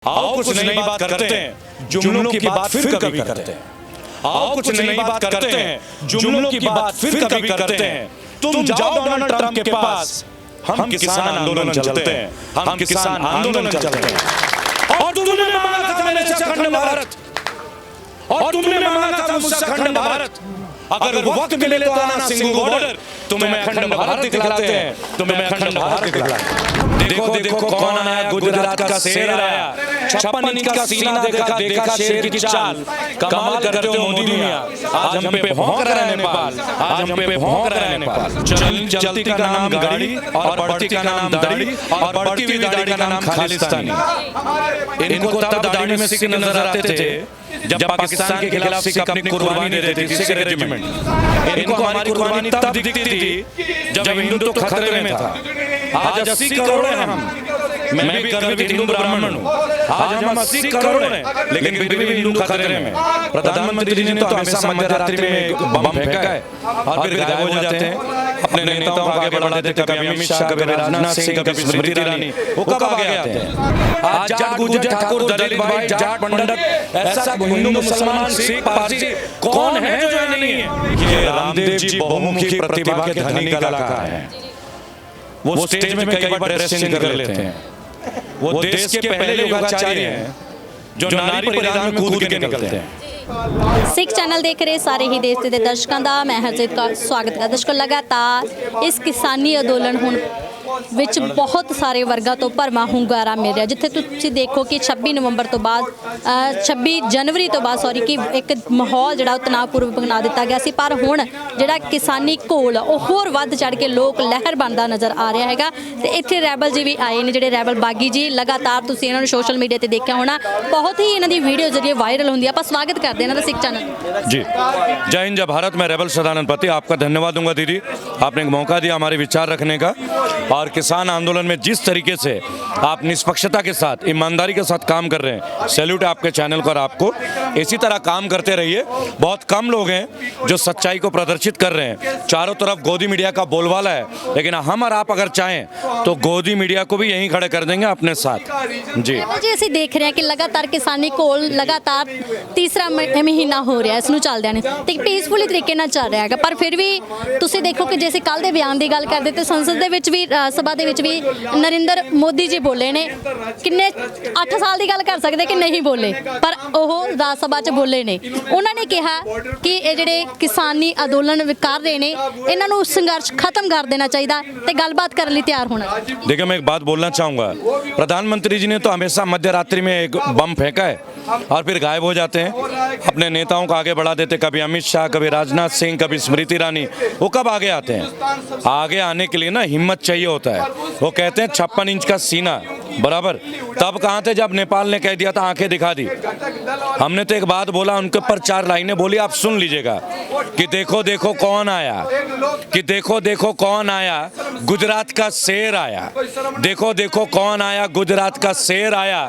आओ कुछ नई बात करते हैं, जुमलों की बात फिर कभी करते हैं। आओ कुछ नई बात करते हैं, जुमलों की बात फिर कभी करते हैं। तुम जाओ डोनाल्ड ट्रंप के पास, हम किसान आंदोलन चलते हैं, हम किसान आंदोलन चलते हैं। और तुमने मांगा था मेरे अखंड भारत, और तुमने मांगा था मुझसे अखंड भारत। अगर वक्त मिले तो आना सिंगू बॉर्डर, तुम्हें अखंड भारत दिखलाते हैं, तुम्हें अखंड भारत दिखलाते हैं। देखो देखो कौन आया, गुजरात का शेर आया, 56 इंच का सीना देखा, देखा शेर की चाल। कमाल करते हो मोदी मियां, आज हम पे भौंक रहा है नेपाल, आज हम पे भौंक रहा है नेपाल। चलती का नाम गाड़ी और बढ़ती का नाम दाढ़ी, और बढ़ती हुई दाढ़ी का नाम खालिस्तानी। इनको तब दाढ़ी में सिख नजर आते थे जब पाकिस्तान के खिलाफ सिख अपनी कुर्बानी देते थे, सिख रेजिमेंट। इनको हमारी कुर्बानी तब दिखती थी जब हिंदुत्व तो खतरे में था। आज 80 करोड़ हैं हम, मैं भी गर्वित हिंदू ब्राह्मण हूँ। आज हम 80 करोड़ हैं, लेकिन फिर भी हिंदू खतरे में। प्रधानमंत्री जी ने तो हमेशा मध्यरात्रि में बम फेंका है और फिर गायब हो जाते हैं। अपने नेताओं को आगे बढ़ा देते, कभी अमित शाह, कभी राजनाथ सिंह, कभी स्मृति ईरानी। वो कब आगे आते हैं? आज जाट, गुर्जर, ठाकुर, दलित भाई, जाट, पंडित, ऐसा हिंदू, मुसलमान, सिख, पारसी कौन है जो नहीं है? ये रामदेव जी बहुमुखी प्रतिभा के धनी कलाकार हैं। वो स्टेज में कई बार ड्रेस चेंज कर लेते हैं। वो देश के पहले योगाचार्य हैं जो नारी परिधान में कूद के निकलते हैं। सिख चैनल देख रहे ਸਾਰੇ ਹੀ ਦੇਸ਼ ਦੇ ਦਰਸ਼ਕਾਂ ਦਾ ਮੈਂ ਹਰਜੀਤ ਕੌਰ ਸਵਾਗਤ ਕਰਦਾ। ਦਰਸ਼ਕੋ ਲਗਾਤਾਰ ਇਸ ਕਿਸਾਨੀ ਅੰਦੋਲਨ ਹੁਣ ਵਿੱਚ ਬਹੁਤ ਸਾਰੇ ਵਰਗਾਂ ਤੋਂ ਭਰਵਾਂ ਹੁੰਗਾਰਾ ਮਿਲ ਰਿਹਾ, ਜਿੱਥੇ ਤੁਸੀਂ ਦੇਖੋ ਕਿ 26 ਨਵੰਬਰ ਤੋਂ ਬਾਅਦ 26 ਜਨਵਰੀ ਤੋਂ ਬਾਅਦ ਕਿ ਇੱਕ ਮਾਹੌਲ ਜਿਹੜਾ ਉਹ ਤਣਾਅਪੂਰਵਕ ਬਣਾ ਦਿੱਤਾ ਗਿਆ ਸੀ, ਪਰ ਹੁਣ ਜਿਹੜਾ ਕਿਸਾਨੀ ਘੋਲ ਉਹ ਹੋਰ ਵੱਧ ਚੜ ਕੇ ਲੋਕ ਲਹਿਰ ਬਣਦਾ ਨਜ਼ਰ ਆ ਰਿਹਾ ਹੈਗਾ। ਤੇ ਇੱਥੇ ਰੈਬਲ ਜੀ ਵੀ ਆਏ ਨੇ, ਜਿਹੜੇ ਰੈਬਲ ਬਾਗੀ ਜੀ, ਲਗਾਤਾਰ ਤੁਸੀਂ ਇਹਨਾਂ ਨੂੰ ਸੋਸ਼ਲ ਮੀਡੀਆ ਤੇ ਦੇਖਿਆ ਹੋਣਾ, ਬਹੁਤ ਹੀ ਇਹਨਾਂ ਦੀ ਵੀਡੀਓ ਜਰੀਏ ਵਾਇਰਲ ਹੁੰਦੀ ਆ। ਆਪਾਂ ਸਵਾਗਤ ਕਰਦੇ ਇਹਨਾਂ ਦਾ ਸਿੱਖ चैनल जी। जय हिंद, जय भारत। मैं रेबल सदानंद पति आपका धन्यवाद दूंगा दीदी, आपने एक मौका दिया हमारे विचार रखने का। और किसान आंदोलन में जिस तरीके से आप निष्पक्षता के साथ, ईमानदारी के साथ काम कर रहे हैं, सैल्यूट है आपके चैनल को और आपको। इसी तरह काम करते रहिए। बहुत कम लोग हैं जो सच्चाई को प्रदर्शित कर रहे हैं। चारों तरफ गोदी मीडिया का बोलबाला है, लेकिन हम और आप अगर चाहें तो गोदी मीडिया को भी यहीं खड़े कर देंगे अपने साथ। जी जी, ਅਸੀਂ ਦੇਖ ਰਹੇ ਹਾਂ ਕਿ ਲਗਾਤਾਰ ਕਿਸਾਨੀ ਘੋਲ ਲਗਾਤਾਰ ਤੀਸਰਾ ਮਹੀਨਾ ਹੋ ਰਿਹਾ ਇਸ ਨੂੰ ਚੱਲਦਿਆਂ ਨੇ ਤੇ ਪੀਸਫੁਲੀ ਤਰੀਕੇ ਨਾਲ ਚੱਲ ਰਿਹਾ ਹੈਗਾ। ਪਰ ਫਿਰ ਵੀ ਤੁਸੀਂ ਦੇਖੋ ਕਿ ਜੇ ਅਸੀਂ ਕੱਲ ਦੇ ਬਿਆਨ ਦੀ ਗੱਲ ਕਰਦੇ ਤੇ ਸੰਸਦ ਦੇ ਵਿੱਚ ਵੀ, ਸਭਾ ਦੇ ਵਿੱਚ ਵੀ ਨਰਿੰਦਰ ਮੋਦੀ ਜੀ ਬੋਲੇ ਨੇ। ਕਿੰਨੇ 8 ਸਾਲ ਦੀ ਗੱਲ ਕਰ ਸਕਦੇ ਕਿ ਨਹੀਂ ਬੋਲੇ, ਪਰ ਉਹ ਰਾਜ ਸਭਾ 'ਚ ਬੋਲੇ ਨੇ। ਉਹਨਾਂ ਨੇ ਕਿਹਾ ਕਿ ਇਹ ਜਿਹੜੇ ਕਿਸਾਨੀ ਅੰਦੋਲਨ ਕਰ ਰਹੇ ਨੇ ਇਹਨਾਂ ਨੂੰ ਸੰਘਰਸ਼ ਖਤਮ ਕਰ ਦੇਣਾ ਚਾਹੀਦਾ ਤੇ ਗੱਲਬਾत ਕਰਨ ਲਈ ਤਿਆਰ होना। देखिए, मैं एक बात बोलना चाहूँगा। प्रधानमंत्री जी ने तो हमेशा मध्यरात्रि में एक बम फेंका है और फिर गायब हो जाते हैं। अपने नेताओं को आगे बढ़ा देते, कभी अमित शाह, कभी राजनाथ सिंह, कभी स्मृति ईरानी। वो कब आगे आते हैं? आगे आने के लिए ना हिम्मत चाहिए होता है। वो कहते हैं 56 इंच का सीना बराबर। तब कहाँ थे जब नेपाल ने कह दिया था, आंखें दिखा दी। हमने तो एक बात बोला, उनके ऊपर 4 लाइनें बोली, आप सुन लीजिएगा कि देखो देखो कौन आया, कि देखो देखो कौन आया, गुजरात का शेर आया। देखो देखो कौन आया, गुजरात का शेर आया।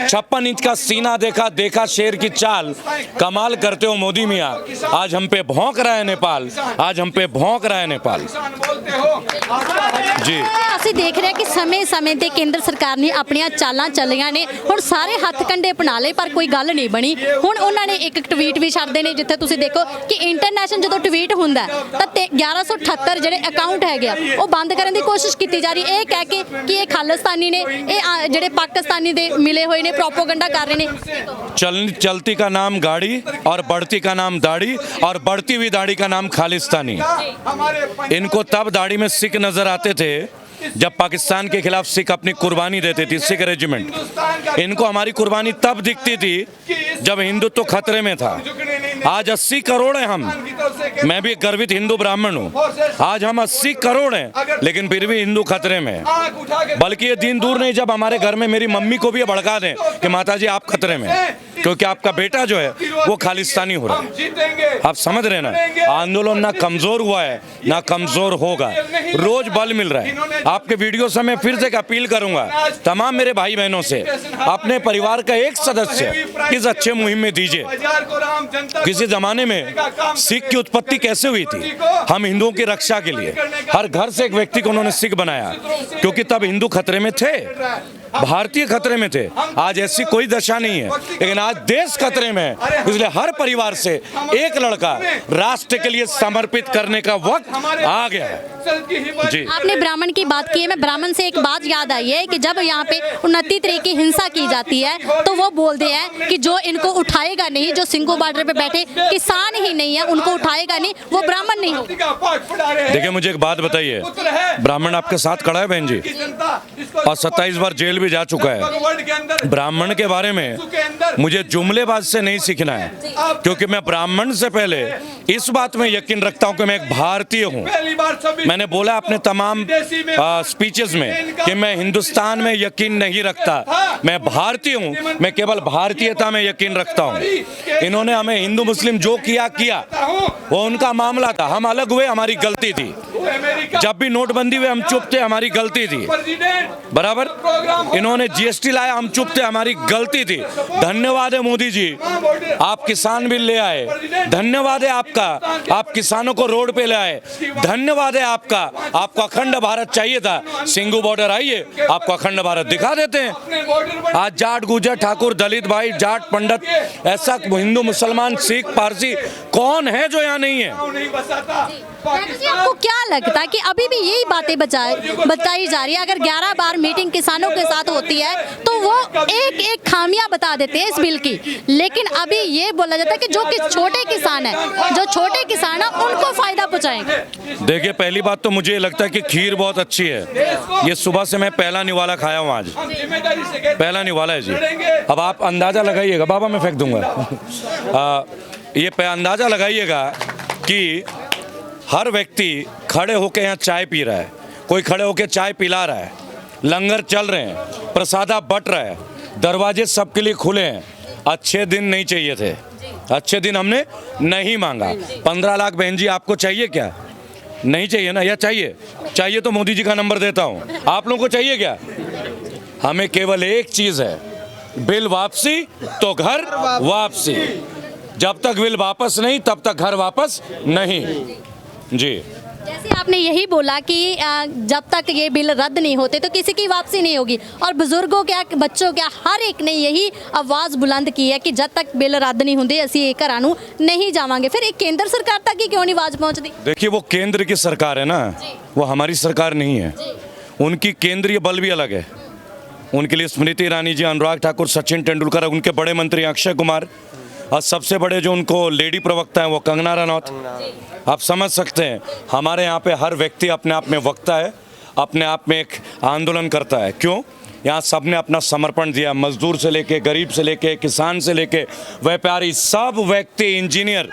56 इंच का सीना देखा, देखा शेर की चाल। कमाल करते हो मोदी मियां, आज हम पे भौंक रहा है नेपाल, आज हम पे भौंक रहा है नेपाल। जी, ਅਸੀਂ ਦੇਖ ਰਹੇ ਕਿ ਸਮੇਂ-ਸਮੇਂ ਤੇ ਕੇਂਦਰ ਸਰਕਾਰ ਨੇ ਆਪਣੀਆਂ ਚਾਲਾਂ ਚੱਲੀਆਂ ਨੇ। ਹੁਣ ਸਾਰੇ ਹੱਥ ਕੰਡੇ ਅਪਣਾ ਲਏ ਪਰ ਕੋਈ ਗੱਲ ਨਹੀਂ ਬਣੀ। ਹੁਣ ਉਹਨਾਂ ਨੇ ਇੱਕ ਟਵੀਟ ਵੀ ਛੱਡਦੇ ਨੇ, ਜਿੱਥੇ ਤੁਸੀਂ ਦੇਖੋ ਕਿ ਇੰਟਰਨੈਸ਼ਨਲ ਜਦੋਂ ਟਵੀਟ ਹੁੰਦਾ ਤਾਂ 1178 ਜਿਹੜੇ ਅਕਾਊਂਟ ਹੈਗੇ ਆ ਉਹ ਬੰਦ ਕਰਨ ਦੀ ਕੋਸ਼ਿਸ਼ ਕੀਤੀ ਜਾ ਰਹੀ, ਇਹ ਕਹਿ ਕੇ ਕਿ ਇਹ ਖਾਲਿਸਤਾਨੀ ਨੇ, ਇਹ ਜਿਹੜੇ ਪਾਕਿਸਤਾਨੀ ਦੇ ਮਿਲੇ ਹੋਏ ਨੇ, ਪ੍ਰੋਪੋਗੰਡਾ ਕਰ ਰਹੇ ਨੇ। चलती का नाम गाड़ी और बढ़ती का नाम दाढ़ी, और बढ़ती हुई दाढ़ी का नाम खालिस्तानी। इनको तब दाढ़ी में सिख नजर आते थे जब पाकिस्तान के खिलाफ सिख अपनी कुर्बानी देते थे, सिख रेजिमेंट। इनको हमारी कुर्बानी तब दिखती थी जब हिंदुत्व तो खतरे में था। आज 80 करोड़ हैं हम, मैं भी गर्वित हिंदू ब्राह्मण हूँ। आज हम 80 करोड़ हैं, लेकिन फिर भी हिंदू खतरे में है। बल्कि ये दिन दूर नहीं जब हमारे घर में मेरी मम्मी को भी भड़का दें कि माता जी आप खतरे में, क्योंकि आपका बेटा जो है वो खालिस्तानी हो रहा है। आप समझ रहे ना, आंदोलन ना कमजोर हुआ है ना कमजोर होगा, रोज बल मिल रहा है। आपके वीडियो से मैं फिर से एक अपील करूंगा तमाम मेरे भाई बहनों से, अपने परिवार का एक सदस्य इस अच्छे मुहिम में दीजिए। किसी जमाने में सिख की उत्पत्ति कैसे हुई थी? हम हिंदुओं की रक्षा के लिए हर घर से एक व्यक्ति को उन्होंने सिख बनाया, क्योंकि तब हिंदू खतरे में थे। भारतीय खतरे में थे, आज ऐसी कोई दशा नहीं है, लेकिन आज देश खतरे में है। इसलिए हर परिवार से एक लड़का राष्ट्र के लिए समर्पित करने का वक्त आ गया है। जी, आपने ब्राह्मण की बात की है, मैं ब्राह्मण से एक बात याद आई है कि जब यहाँ पे 29 तरह की हिंसा की जाती है तो वो बोलते हैं कि जो इनको उठाएगा नहीं, जो सिंगू बॉर्डर पे बैठे किसान ही नहीं है, उनको उठाएगा नहीं, वो ब्राह्मण नहीं होगा। देखिए मुझे एक बात बताइए, ब्राह्मण आपके साथ खड़ा है बहन जी, और 27 बार जेल भी जा चुका है। ब्राह्मण के बारे में मुझे जुमलेबाज से नहीं सीखना है, क्योंकि मैं ब्राह्मण से पहले इस बात में यकीन रखता हूं कि मैं एक भारतीय हूं। मैंने बोला अपने तमाम स्पीचेस में कि मैं हिंदुस्तान में यकीन नहीं रखता, मैं भारतीय हूं, मैं केवल भारतीयता में यकीन रखता हूं। इन्होंने हमें हिंदू मुस्लिम जो किया वो उनका मामला था, हम अलग हुए, हमारी गलती थी। जब भी नोटबंदी हुई हम चुप थे, हमारी गलती थी, बराबर। इन्होंने जीएसटी लाया, हम चुप थे, हमारी गलती थी। धन्यवाद है मोदी जी, आप किसान बिल ले आए, धन्यवाद है आपका, आप किसानों को रोड पे ले आए, धन्यवाद है आपका। आपको अखंड भारत चाहिए था, सिंगू बॉर्डर आइए, आपको अखंड भारत दिखा देते हैं। आज जाट गुजर ठाकुर दलित भाई जाट पंडित ऐसा हिंदू मुसलमान सिख पारसी कौन है जो यहाँ नहीं है? जी, आपको क्या लगता है कि अभी भी यही बातें बताई जा रही है? अगर 11 बार मीटिंग किसानों के साथ होती है तो वो एक एक खामियां बता देते हैं इस बिल की, लेकिन अभी ये बोला जाता है कि जो कि छोटे किसान है, जो छोटे किसान है उनको फायदा पहुंचाएंगे। देखिए पहली बात तो मुझे लगता है कि खीर बहुत अच्छी है, ये सुबह से मैं पहला निवाला खाया हूँ, आज पहला निवाला है जी। अब आप अंदाजा लगाइएगा, बाबा मैं फेंक दूंगा, ये अंदाजा लगाइएगा कि हर व्यक्ति खड़े होकर यहाँ चाय पी रहा है, कोई खड़े होकर चाय पिला रहा है, लंगर चल रहे हैं, प्रसादा बट रहा है, दरवाजे सबके लिए खुले हैं। अच्छे दिन नहीं चाहिए थे, अच्छे दिन हमने नहीं मांगा। 15 लाख बहन जी आपको चाहिए क्या? नहीं चाहिए ना, या चाहिए तो मोदी जी का नंबर देता हूँ। आप लोगों को चाहिए क्या? हमें केवल एक चीज़ है, बिल वापसी तो घर वापसी। जब तक बिल वापस नहीं तब तक घर वापस नहीं। जी, जैसे आपने यही बोला कि जब तक ये बिल रद्द नहीं होते तो किसी की वापसी नहीं होगी, और बुजुर्गों क्या बच्चों क्या हर एक ने यही आवाज़ बुलंद की है कि जब तक बिल रद्द नहीं होंगे असी ये घरां नूं नहीं जावांगे। फिर एक केंद्र सरकार तक ही क्यों नहीं आवाज़ पहुंचती? देखिए वो केंद्र की सरकार है ना, वो हमारी सरकार नहीं है। उनकी केंद्रीय बल भी अलग है, उनके लिए स्मृति ईरानी जी, अनुराग ठाकुर, सचिन तेंदुलकर, उनके बड़े मंत्री अक्षय कुमार, और सबसे बड़े जो उनको लेडी प्रवक्ता हैं वो कंगना रनौत। आप समझ सकते हैं हमारे यहाँ पे हर व्यक्ति अपने आप में वक्ता है, अपने आप में एक आंदोलन करता है। क्यों? यहाँ सब ने अपना समर्पण दिया, मजदूर से लेके, गरीब से लेके, किसान से लेके, व्यापारी, सब व्यक्ति, इंजीनियर,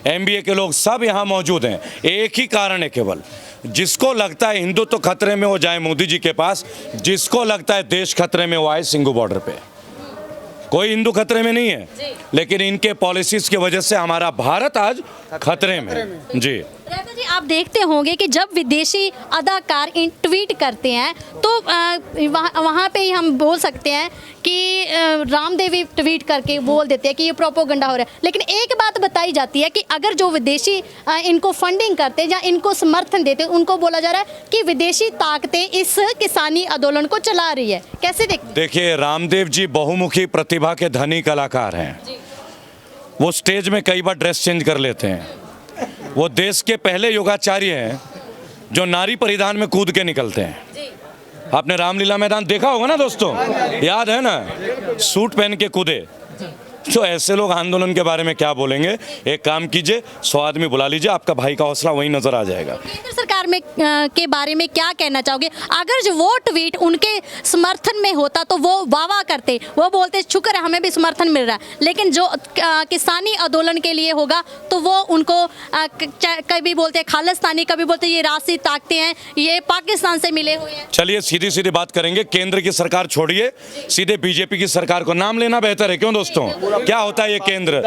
MBA के लोग सब यहाँ मौजूद हैं। एक ही कारण है केवल, जिसको लगता है हिंदुत्व तो खतरे में वो जाए मोदी जी के पास, जिसको लगता है देश खतरे में वो आए सिंगू बॉर्डर पे। कोई हिंदू खतरे में नहीं है, लेकिन इनके पॉलिसीज की वजह से हमारा भारत आज खतरे में है। जी जी, आप देखते होंगे कि जब विदेशी अदाकार ट्वीट करते हैं तो वहाँ पे ही हम बोल सकते हैं कि रामदेवी ट्वीट करके बोल देते हैं कि ये प्रोपोगंडा हो रहा है, लेकिन एक बात बताई जाती है कि अगर जो विदेशी इनको फंडिंग करते हैं या इनको समर्थन देते हैं, उनको बोला जा रहा है कि विदेशी ताकतें इस किसानी आंदोलन को चला रही है। कैसे देखते? देखिए रामदेव जी बहुमुखी प्रतिभा के धनी कलाकार हैं, वो स्टेज में कई बार ड्रेस चेंज कर लेते हैं। वो देश के पहले योगाचार्य हैं जो नारी परिधान में कूद के निकलते हैं। आपने रामलीला मैदान देखा होगा ना दोस्तों, याद है ना, सूट पहन के कूदे। तो ऐसे लोग आंदोलन के बारे में क्या बोलेंगे? एक काम कीजिए, 100 आदमी बुला लीजिए, आपका भाई का हौसला वहीं नजर आ जाएगा। केंद्र सरकार में के बारे में क्या कहना चाहोगे? अगर जो वो ट्वीट उनके समर्थन में होता तो वो वाह करते, वो बोलते शुक्र है हमें भी समर्थन मिल रहा है, लेकिन जो किसानी आंदोलन के लिए होगा तो वो उनको कभी बोलते खालिस्तानी, कभी बोलते ये राष्ट्रीय ताकतें हैं, ये पाकिस्तान से मिले हुए हैं। चलिए सीधी सीधी बात करेंगे, केंद्र की सरकार छोड़िए, सीधे बीजेपी की सरकार को नाम लेना बेहतर है। क्यों दोस्तों? क्या होता है ये केंद्र?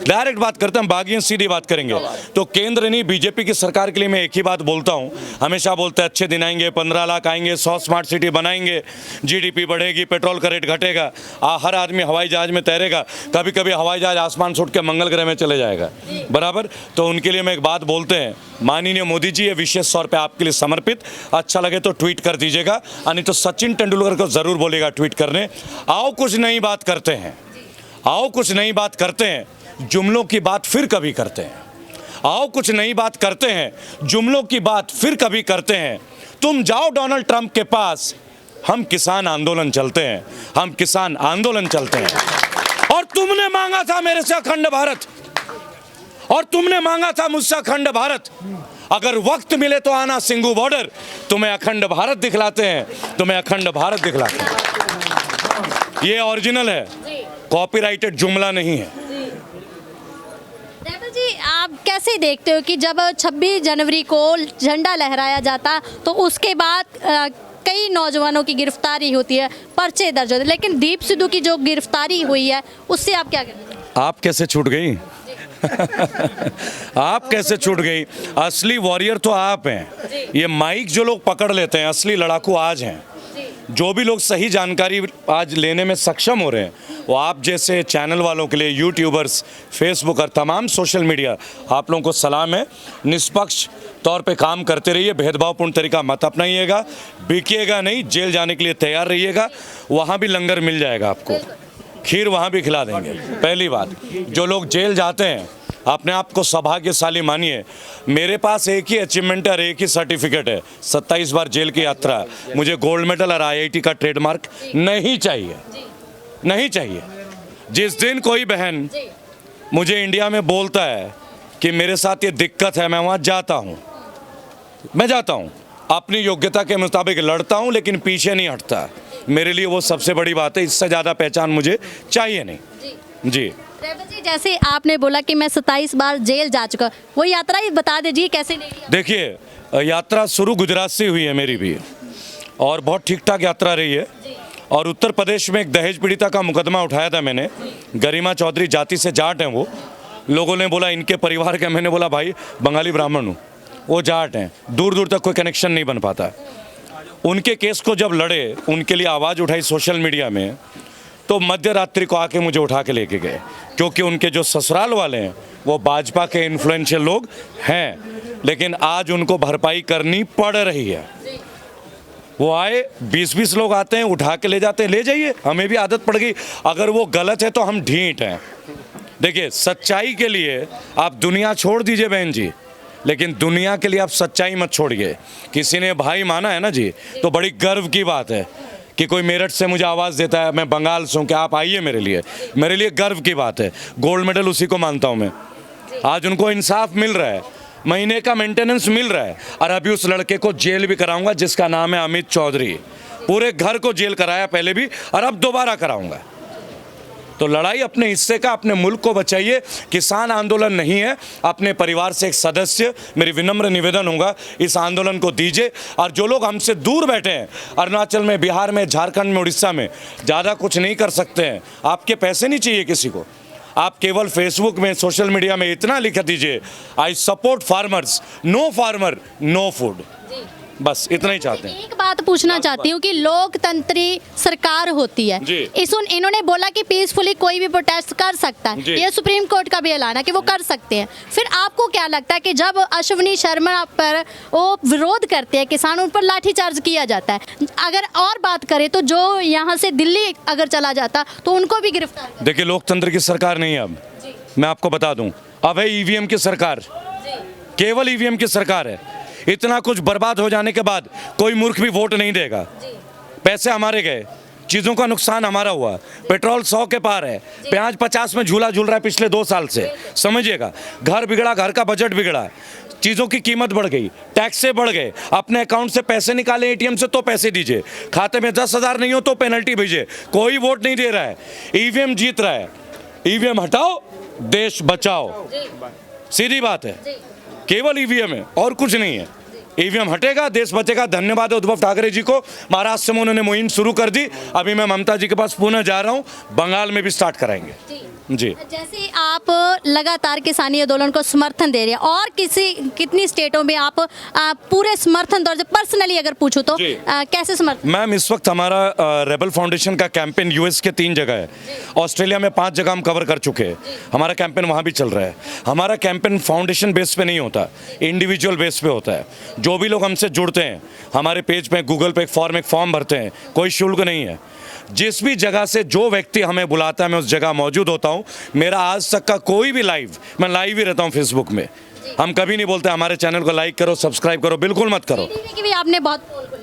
डायरेक्ट बात करते हैं, बागी सीधी बात करेंगे। तो केंद्र नहीं, बीजेपी की सरकार के लिए मैं एक ही बात बोलता हूं हूँ, हमेशा बोलते हैं अच्छे दिन आएंगे, 15 लाख आएंगे, 100 स्मार्ट सिटी बनाएंगे, जीडीपी बढ़ेगी, पेट्रोल का रेट घटेगा, हर आदमी हवाई जहाज में तैरेगा, कभी कभी हवाई जहाज आसमान से उठ के मंगल ग्रह में चले जाएगा, बराबर। तो उनके लिए मैं एक बात बोलते हैं, माननीय मोदी जी, ये विशेष तौर पे आपके लिए समर्पित, अच्छा लगे तो ट्वीट कर दीजिएगा, नहीं तो सचिन तेंदुलकर को ज़रूर बोलेगा ट्वीट करने। आओ कुछ नई बात करते हैं, आओ कुछ नई बात करते हैं, जुमलों की बात फिर कभी करते हैं। आओ कुछ नई बात करते हैं, जुमलों की बात फिर कभी करते हैं। तुम जाओ डोनाल्ड ट्रंप के पास, हम किसान आंदोलन चलते हैं, हम किसान आंदोलन चलते हैं। और तुमने मांगा था मेरे से अखंड भारत, और तुमने मांगा था मुझसे अखंड भारत। अगर वक्त मिले तो आना सिंगू बॉर्डर, तुम्हें अखंड भारत दिखलाते हैं, तुम्हें अखंड भारत दिखलाते हैं। ये ओरिजिनल है, कॉपीराइटेड जुमला नहीं है। देवल जी, आप कैसे देखते हो कि जब 26 जनवरी को झंडा लहराया जाता तो उसके बाद कई नौजवानों की गिरफ्तारी होती है, पर्चे दर्ज होते हैं, लेकिन दीप सिद्धू की जो गिरफ्तारी हुई है उससे आप क्या कहते हैं? आप कैसे छूट गई? आप कैसे छूट गई? असली वॉरियर तो आप हैं। ये माइक जो लोग पकड़ लेते हैं, असली लड़ाकू आज हैं। जो भी लोग सही जानकारी आज लेने में सक्षम हो रहे हैं, वो आप जैसे चैनल वालों के लिए, यूट्यूबर्स, फेसबुक और तमाम सोशल मीडिया, आप लोगों को सलाम है। निष्पक्ष तौर पे काम करते रहिए, भेदभावपूर्ण तरीका मत अपनाइएगा, बिकिएगा नहीं, जेल जाने के लिए तैयार रहिएगा। वहाँ भी लंगर मिल जाएगा आपको, खीर वहाँ भी खिला देंगे। पहली बात, जो लोग जेल जाते हैं अपने आप को सौभाग्यशाली मानिए। मेरे पास एक ही अचीवमेंट है और एक ही सर्टिफिकेट है, 27 बार जेल की यात्रा। मुझे गोल्ड मेडल और IIT का ट्रेडमार्क नहीं चाहिए, नहीं चाहिए। जिस दिन कोई बहन मुझे इंडिया में बोलता है कि मेरे साथ ये दिक्कत है, मैं वहाँ जाता हूँ, मैं जाता हूँ, अपनी योग्यता के मुताबिक लड़ता हूँ, लेकिन पीछे नहीं हटता। मेरे लिए वो सबसे बड़ी बात है, इससे ज़्यादा पहचान मुझे चाहिए नहीं। जी देवल जी, जैसे आपने बोला कि मैं 27 बार जेल जा चुका, वो यात्रा ही बता दीजिए कैसे नहीं? देखिए, यात्रा शुरू गुजरात से हुई है मेरी भी, और बहुत ठीक ठाक यात्रा रही है। और उत्तर प्रदेश में एक दहेज पीड़िता का मुकदमा उठाया था मैंने, गरिमा चौधरी जाति से जाट हैं वो। लोगों ने बोला इनके परिवार का, मैंने बोला भाई बंगाली ब्राह्मण हूँ, वो जाट हैं, दूर दूर तक कोई कनेक्शन नहीं बन पाता। उनके केस को जब लड़े, उनके लिए आवाज़ उठाई सोशल मीडिया में, तो मध्य रात्रि को आके मुझे उठा के लेके गए, क्योंकि उनके जो ससुराल वाले हैं वो भाजपा के इन्फ्लुएंशियल लोग हैं, लेकिन आज उनको भरपाई करनी पड़ रही है। वो आए, 20-20 लोग आते हैं, उठा के ले जाते हैं, ले जाइए, हमें भी आदत पड़ गई। अगर वो गलत है तो हम ढीठ हैं। देखिए, सच्चाई के लिए आप दुनिया छोड़ दीजिए बहन जी, लेकिन दुनिया के लिए आप सच्चाई मत छोड़िए। किसी ने भाई माना है ना जी, तो बड़ी गर्व की बात है कि कोई मेरठ से मुझे आवाज़ देता है, मैं बंगाल से हूँ, कि आप आइए मेरे लिए गर्व की बात है। गोल्ड मेडल उसी को मानता हूँ मैं। आज उनको इंसाफ मिल रहा है, महीने का मेंटेनेंस मिल रहा है, और अभी उस लड़के को जेल भी कराऊंगा जिसका नाम है अमित चौधरी। पूरे घर को जेल कराया पहले भी, और अब दोबारा कराऊंगा। तो लड़ाई अपने हिस्से का, अपने मुल्क को बचाइए। किसान आंदोलन नहीं है, अपने परिवार से एक सदस्य, मेरी विनम्र निवेदन होगा, इस आंदोलन को दीजिए। और जो लोग हमसे दूर बैठे हैं, अरुणाचल में, बिहार में, झारखंड में, उड़ीसा में, ज़्यादा कुछ नहीं कर सकते हैं। आपके पैसे नहीं चाहिए किसी को, आप केवल फेसबुक में, सोशल मीडिया में इतना लिख दीजिए, I support farmers, no farmer no food, बस इतना ही चाहते हैं। एक बात पूछना चाहती हूँ कि लोकतंत्री सरकार होती है, इन्होंने बोला कि पीसफुली कोई भी प्रोटेस्ट कर सकता है, ये सुप्रीम कोर्ट का भी ऐलान है कि वो कर सकते हैं। फिर आपको क्या लगता है कि जब अश्विनी शर्मा पर वो विरोध करते हैं किसान, उन पर लाठीचार्ज किया जाता है? अगर और बात करें तो जो यहाँ से दिल्ली अगर चला जाता तो उनको भी गिरफ्तार। देखिए, लोकतंत्र की सरकार नहीं है अब, मैं आपको बता दूं, अब है ईवीएम की सरकार, केवल ईवीएम की सरकार है। इतना कुछ बर्बाद हो जाने के बाद कोई मूर्ख भी वोट नहीं देगा। पैसे हमारे गए, चीज़ों का नुकसान हमारा हुआ, पेट्रोल 100 के पार है, प्याज 50 में झूला झूल रहा है पिछले 2 साल से, समझिएगा। घर बिगड़ा, घर का बजट बिगड़ा, चीज़ों की कीमत बढ़ गई, टैक्सें बढ़ गए। अपने अकाउंट से पैसे निकाले एटीएम से तो पैसे दीजिए, खाते में 10,000 नहीं हो तो पेनल्टी भेजिए, कोई वोट नहीं दे रहा है। ईवीएम जीत रहा है, ईवीएम हटाओ, देश बचाओ, सीधी बात है। केवल ईवीएम है और कुछ नहीं है। ईवीएम हटेगा, देश बचेगा। धन्यवाद है उद्धव ठाकरे जी को, महाराष्ट्र से उन्होंने मुहिम शुरू कर दी। अभी मैं ममता जी के पास पुणे जा रहा हूँ, बंगाल में भी स्टार्ट कराएंगे। जी। जैसे आप लगातार किसानी आंदोलन को समर्थन दे रहे हैं और कितनी स्टेटों में आप पूरे समर्थन दौर से पर्सनली अगर पूछूं तो जी। कैसे समर्थन? मैम इस वक्त हमारा रेबल फाउंडेशन का कैंपेन यूएस के 3 जगह है, ऑस्ट्रेलिया में 5 जगह हम कवर कर चुके हैं। हमारा कैंपेन वहाँ भी चल रहा है। हमारा कैंपेन फाउंडेशन बेस पे नहीं होता, इंडिविजुअल बेस पे होता है। जो भी लोग हमसे जुड़ते हैं हमारे पेज पे, गूगल पे एक फॉर्म भरते हैं, कोई शुल्क नहीं है। जिस भी जगह से जो व्यक्ति हमें बुलाता है मैं उस जगह मौजूद होता हूँ। मेरा आज तक का कोई भी लाइव, मैं लाइव ही रहता हूँ फेसबुक में। हम कभी नहीं बोलते हमारे चैनल को लाइक करो, सब्सक्राइब करो, बिल्कुल मत करो। टीवी की भी आपने बहुत पोल खोली।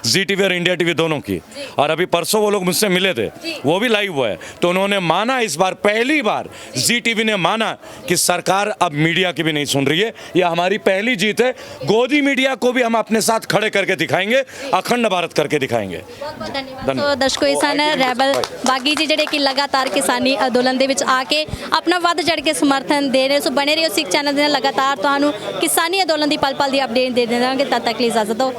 जी टीवी और इंडिया टीवी दोनों की। और अभी परसों वो लोग मुझसे मिले थे, वो भी लाइव हुआ है, तो उन्होंने माना, इस बार पहली बार जी टीवी ने माना कि सरकार अब मीडिया की भी नहीं सुन रही है। यह हमारी पहली जीत है। गोदी मीडिया को भी हम अपने साथ खड़े करके दिखाएंगे, अखंड भारत करके दिखाएंगे। बहुत धन्यवाद। तो दर्शकों ਇਹ ਸਨ ਰੈਬਲ ਬਾਗੀ ਜੀ ਜਿਹੜੇ ਕਿ ਲਗਾਤਾਰ ਕਿਸਾਨੀ ਅੰਦੋਲਨ ਦੇ ਵਿੱਚ ਆ ਕੇ ਆਪਣਾ ਵੱਧ ਚੜ੍ਹ ਕੇ ਸਮਰਥਨ ਦੇ ਰਹੇ। ਸੋ ਬਣੇ ਰਹੋ ਸਿੱਖ ਚੈਨਲ ਦੇ ਨਾਲ, ਲਗਾਤਾਰ ਤੁਹਾਨੂੰ ਕਿਸਾਨੀ ਅੰਦੋਲਨ ਦੀ ਪਲ ਪਲ ਦੀ ਅਪਡੇਟ ਦੇ ਦੇਵਾਂਗੇ। ਤਦ ਤੱਕ ਲਈ ਇਜਾਜ਼ਤ ਦਿਓ।